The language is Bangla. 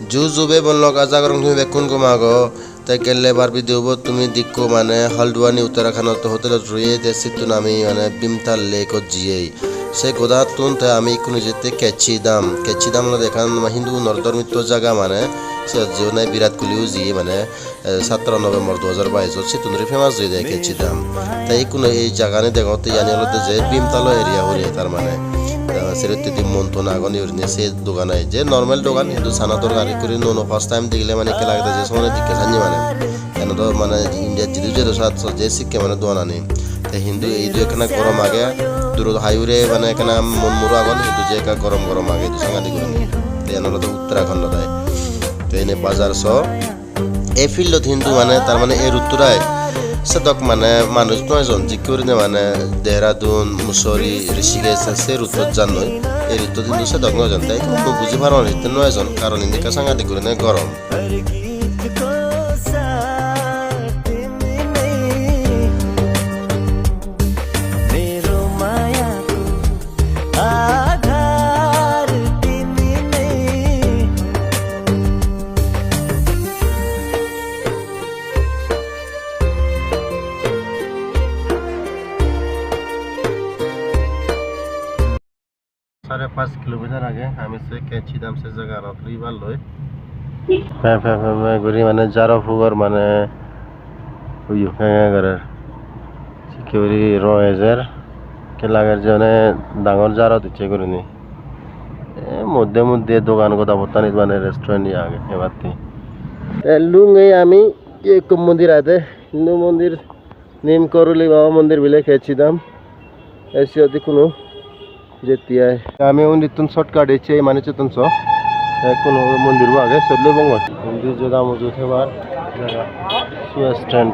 জুবে বললো কাজা করং তুমি বেকুন কমাগো তাই কেলে বার ভিডিও তুমি দিক্কো মানে হলডুয়ানি উত্তরাখণ্ড হোটেলত রয়ে দেশিত নামি মানে বিমতাল লেক জিয়ে সে গোদা তুন তাই আমি কোনো যেতে কেচি দাম দেখান হিন্দু নরধর্মিত জায়গা মানে সে জীবনে বিরাট কোহলিও জিয়ে মানে 17 নভেম্বর 2022 সিতুনরি ফেমাস হয়ে যায় কেচি দাম তাই কোনো এই জায়গানে দেখতে জানি হলো যে বিমতাল এরিয়া হরে তার মানে সেরতে দি মন্তন আগন ইউরিনে সে দোকান আই যে নরমাল দোকান কিন্তু সানাতর গাড়ি করে নো ফার্স্ট টাইম দেখলে মানে কে লাগতে যে সোনে দিকে জানি মানে কেন তো মানে ইন্ডিয়া জিদু যে সাত যে শিখে মানে দোয়ানা নেই তাই হিন্দু এই যে এখানে গরম আগে দূর হাইওয়ে মানে এখানে মন মুরো আগন কিন্তু যে গরম আগে তো সাংঘাতিক করে তাই হলো তো উত্তরাখণ্ড তাই তো এনে বাজার স এই ফিল্ডত হিন্দু মানে তার মানে এর উত্তরায় সেদক মানে মানুষ নয়জন জিকিউরিনে মানে দেহরাদুন মুসরি ঋষিকেশ সে ঋতুত জান নয় এই ঋতুত কিন্তু সেদক নয়জন তাই কিন্তু বুঝি পারো ঋতু নয়জন কারণ ইন্দিকা সাংঘাতিক করে গরম साढ़े 5 किलोमीटर आगे हमें से कैची दाम से जगह रफरी बाल लोय मैं गुरी माने जारो फुगर माने हुयो करे सिक्योरी रोएजर के लागर जने डांगर जारो दिचे गुरीनी मध्य दোकान को दाबतानी माने रेस्टोरेंट आगे ये बात थी लुंगे आमी एक मंदिर आते हिंदू मंदिर नीम करुली बाबा मंदिर बिले कैची दाम ऐसी होती कुनो যেতিয়াই আমি উনিতুন শর্টকাট এসে মানে চেতন সো কোনো মন্দির আগে চললে বঙ্গ মন্দির যদি আমি উঠেবার সুয়েস স্ট্যান্ড